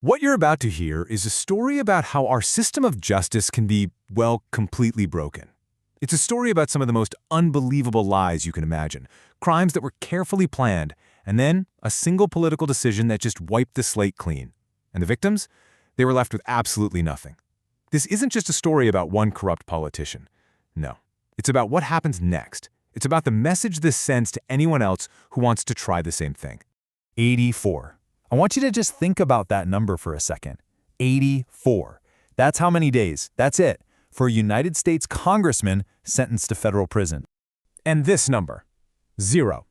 What you're about to hear is a story about how our system of justice can be, well, completely broken. It's a story about some of the most unbelievable lies you can imagine, crimes that were carefully planned, and then a single political decision that just wiped the slate clean. And the victims? They were left with absolutely nothing. This isn't just a story about one corrupt politician. No, it's about what happens next. It's about the message this sends to anyone else who wants to try the same thing. 84. I want you to just think about that number for a second. 84. That's how many days, that's it, for a United States congressman sentenced to federal prison. And this number, 0.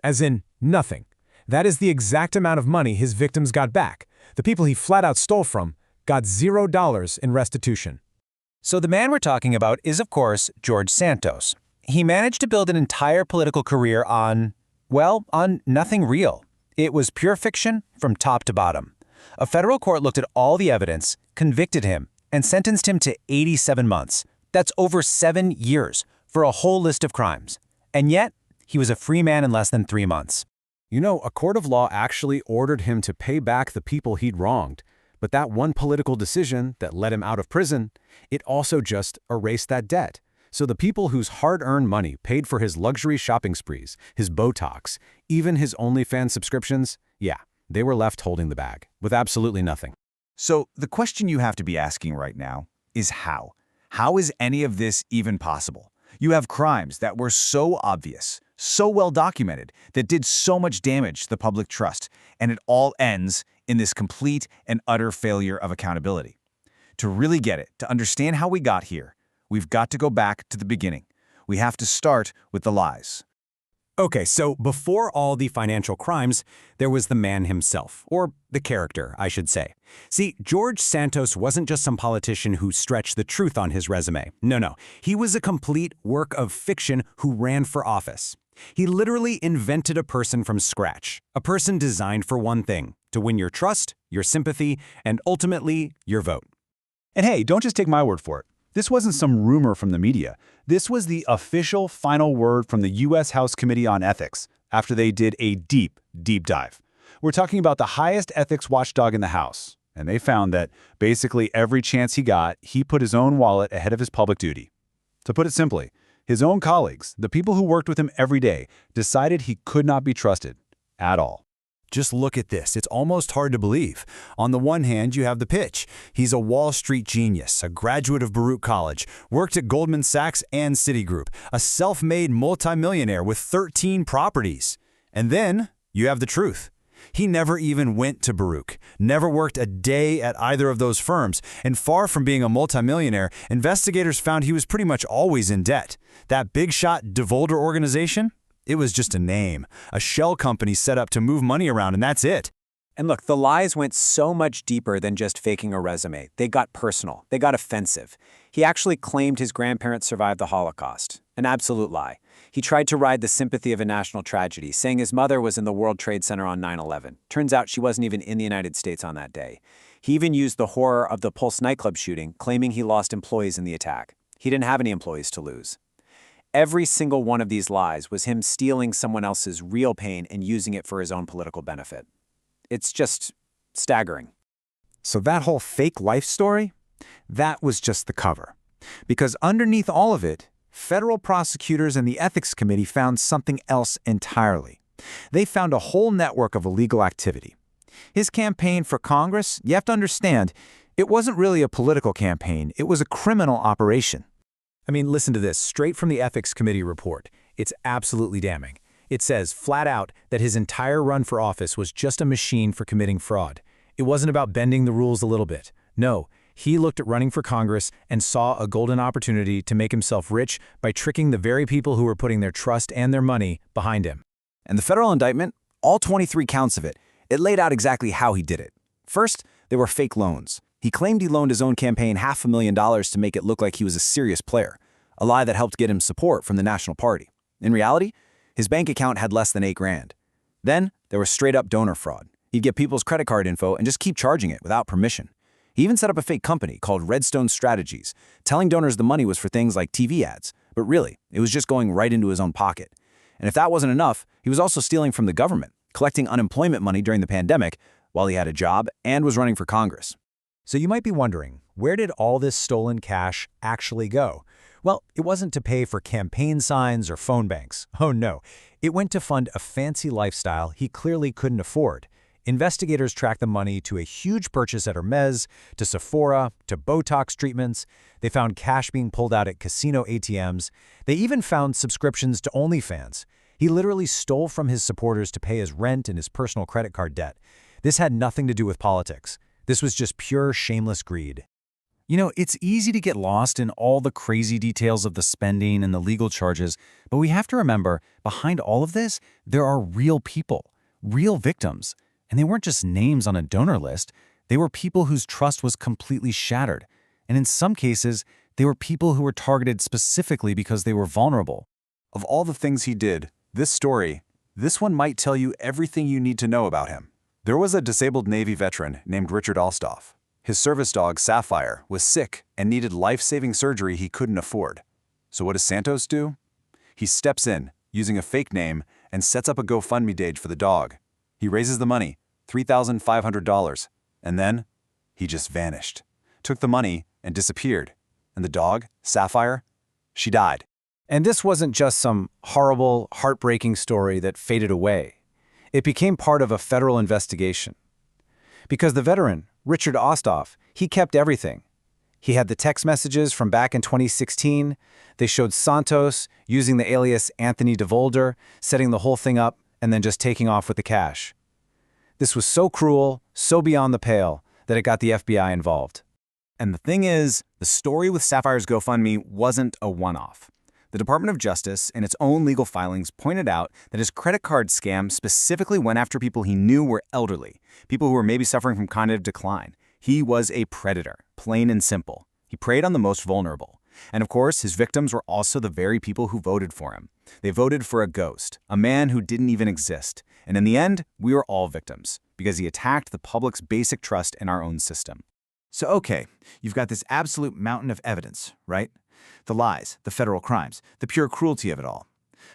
As in nothing. That is the exact amount of money his victims got back. The people he flat out stole from got $0 in restitution. So the man we're talking about is, of course, George Santos. He managed to build an entire political career on nothing real. It was pure fiction from top to bottom. A federal court looked at all the evidence, convicted him, and sentenced him to 87 months. That's over 7 years for a whole list of crimes. And yet, he was a free man in less than 3 months. You know, a court of law actually ordered him to pay back the people he'd wronged. But that one political decision that let him out of prison, it also just erased that debt. So the people whose hard-earned money paid for his luxury shopping sprees, his Botox, even his OnlyFans subscriptions, yeah, they were left holding the bag, with absolutely nothing. So the question you have to be asking right now is how? How is any of this even possible? You have crimes that were so obvious, so well documented, that did so much damage to the public trust, and it all ends in this complete and utter failure of accountability. To really get it, to understand how we got here, we've got to go back to the beginning. We have to start with the lies. Okay, so before all the financial crimes, there was the man himself, or the character, I should say. See, George Santos wasn't just some politician who stretched the truth on his resume. No, he was a complete work of fiction who ran for office. He literally invented a person from scratch, a person designed for one thing, to win your trust, your sympathy, and ultimately, your vote. And hey, don't just take my word for it. This wasn't some rumor from the media. This was the official final word from the U.S. House Committee on Ethics after they did a deep dive. We're talking about the highest ethics watchdog in the House, and they found that basically every chance he got, he put his own wallet ahead of his public duty. To put it simply, his own colleagues, the people who worked with him every day, decided he could not be trusted at all. Just look at this. It's almost hard to believe. On the one hand, you have the pitch. He's a Wall Street genius, a graduate of Baruch College, worked at Goldman Sachs and Citigroup, a self-made multimillionaire with 13 properties. And then you have the truth. He never even went to Baruch, never worked a day at either of those firms, and far from being a multimillionaire, investigators found he was pretty much always in debt. That big shot Devolder organization? It was just a name, a shell company set up to move money around, and that's it. And look, the lies went so much deeper than just faking a resume. They got personal. They got offensive. He actually claimed his grandparents survived the Holocaust. An absolute lie. He tried to ride the sympathy of a national tragedy, saying his mother was in the World Trade Center on 9/11. Turns out she wasn't even in the United States on that day. He even used the horror of the Pulse nightclub shooting, claiming he lost employees in the attack. He didn't have any employees to lose. Every single one of these lies was him stealing someone else's real pain and using it for his own political benefit. It's just staggering. So that whole fake life story, that was just the cover. Because underneath all of it, federal prosecutors and the Ethics Committee found something else entirely. They found a whole network of illegal activity. His campaign for Congress, you have to understand, it wasn't really a political campaign. It was a criminal operation. I mean, listen to this, straight from the Ethics Committee report. It's absolutely damning. It says, flat out, that his entire run for office was just a machine for committing fraud. It wasn't about bending the rules a little bit. No, he looked at running for Congress and saw a golden opportunity to make himself rich by tricking the very people who were putting their trust and their money behind him. And the federal indictment, all 23 counts of it, it laid out exactly how he did it. First, they were fake loans. He claimed he loaned his own campaign $500,000 to make it look like he was a serious player, a lie that helped get him support from the National Party. In reality, his bank account had less than $8,000. Then, there was straight-up donor fraud. He'd get people's credit card info and just keep charging it without permission. He even set up a fake company called Redstone Strategies, telling donors the money was for things like TV ads, but really, it was just going right into his own pocket. And if that wasn't enough, he was also stealing from the government, collecting unemployment money during the pandemic, while he had a job and was running for Congress. So you might be wondering, where did all this stolen cash actually go? Well, it wasn't to pay for campaign signs or phone banks. Oh no, it went to fund a fancy lifestyle he clearly couldn't afford. Investigators tracked the money to a huge purchase at Hermes, to Sephora, to Botox treatments. They found cash being pulled out at casino ATMs. They even found subscriptions to OnlyFans. He literally stole from his supporters to pay his rent and his personal credit card debt. This had nothing to do with politics. This was just pure shameless greed. You know, it's easy to get lost in all the crazy details of the spending and the legal charges, but we have to remember, behind all of this, there are real people, real victims. And they weren't just names on a donor list. They were people whose trust was completely shattered. And in some cases, they were people who were targeted specifically because they were vulnerable. Of all the things he did, this one might tell you everything you need to know about him. There was a disabled Navy veteran named Richard Alstoff. His service dog, Sapphire, was sick and needed life-saving surgery he couldn't afford. So what does Santos do? He steps in, using a fake name, and sets up a GoFundMe page for the dog. He raises the money, $3,500, and then he just vanished, took the money, and disappeared. And the dog, Sapphire, she died. And this wasn't just some horrible, heartbreaking story that faded away. It became part of a federal investigation. Because the veteran, Richard Alstoff, he kept everything. He had the text messages from back in 2016. They showed Santos using the alias Anthony DeVolder, setting the whole thing up, and then just taking off with the cash. This was so cruel, so beyond the pale, that it got the FBI involved. And the thing is, the story with Sapphire's GoFundMe wasn't a one-off. The Department of Justice, in its own legal filings, pointed out that his credit card scam specifically went after people he knew were elderly, people who were maybe suffering from cognitive decline. He was a predator, plain and simple. He preyed on the most vulnerable. And of course, his victims were also the very people who voted for him. They voted for a ghost, a man who didn't even exist. And in the end, we were all victims, because he attacked the public's basic trust in our own system. So okay, you've got this absolute mountain of evidence, right? The lies, the federal crimes, the pure cruelty of it all.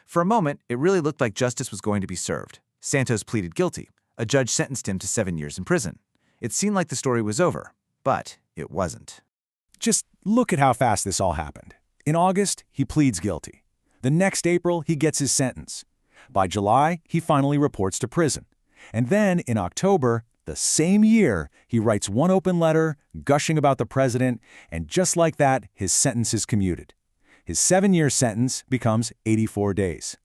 For a moment, it really looked like justice was going to be served. Santos pleaded guilty. A judge sentenced him to 7 years in prison. It seemed like the story was over, but it wasn't. Just look at how fast this all happened. In August, he pleads guilty. The next April, he gets his sentence. By July, he finally reports to prison. And then, in October, the same year, he writes one open letter, gushing about the president, and just like that, his sentence is commuted. His 7-year sentence becomes 84 days.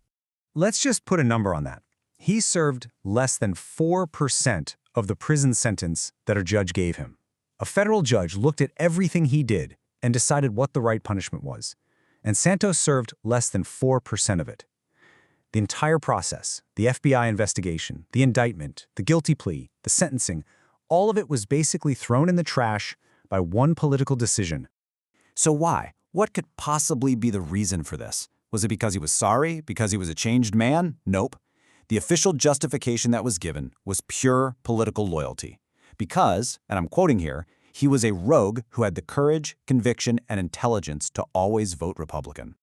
Let's just put a number on that. He served less than 4% of the prison sentence that a judge gave him. A federal judge looked at everything he did and decided what the right punishment was. And Santos served less than 4% of it. The entire process, the FBI investigation, the indictment, the guilty plea, the sentencing, all of it was basically thrown in the trash by one political decision. So why? What could possibly be the reason for this? Was it because he was sorry? Because he was a changed man? Nope. The official justification that was given was pure political loyalty. Because, and I'm quoting here, he was a rogue who had the courage, conviction, and intelligence to always vote Republican.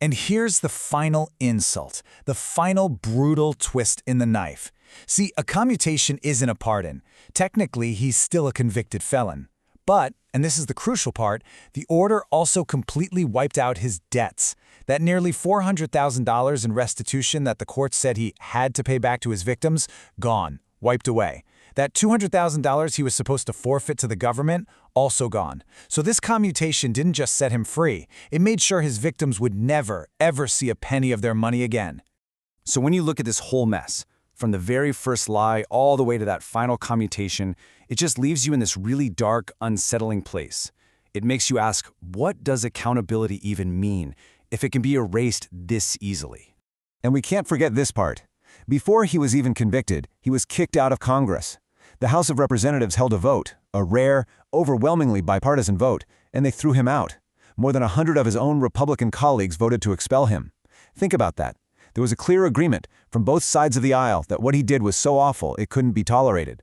And here's the final insult, the final brutal twist in the knife. See, a commutation isn't a pardon. Technically, he's still a convicted felon. But, and this is the crucial part, the order also completely wiped out his debts. That nearly $400,000 in restitution that the court said he had to pay back to his victims, gone, wiped away. That $200,000 he was supposed to forfeit to the government, also gone. So this commutation didn't just set him free. It made sure his victims would never, ever see a penny of their money again. So when you look at this whole mess, from the very first lie all the way to that final commutation, it just leaves you in this really dark, unsettling place. It makes you ask, what does accountability even mean if it can be erased this easily? And we can't forget this part. Before he was even convicted, he was kicked out of Congress. The House of Representatives held a vote, a rare, overwhelmingly bipartisan vote, and they threw him out. More than 100 of his own Republican colleagues voted to expel him. Think about that. There was a clear agreement from both sides of the aisle that what he did was so awful it couldn't be tolerated.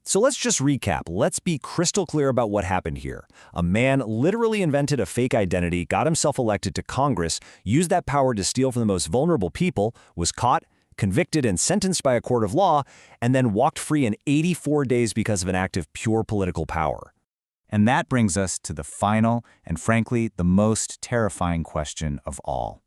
So let's just recap. Let's be crystal clear about what happened here. A man literally invented a fake identity, got himself elected to Congress, used that power to steal from the most vulnerable people, was caught, convicted and sentenced by a court of law, and then walked free in 84 days because of an act of pure political power. And that brings us to the final and, frankly, the most terrifying question of all.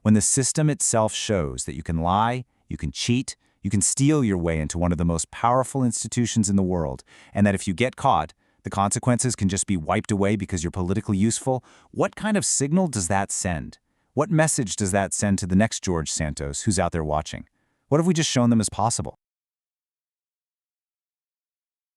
When the system itself shows that you can lie, you can cheat, you can steal your way into one of the most powerful institutions in the world, and that if you get caught, the consequences can just be wiped away because you're politically useful, what kind of signal does that send? What message does that send to the next George Santos who's out there watching? What have we just shown them is possible?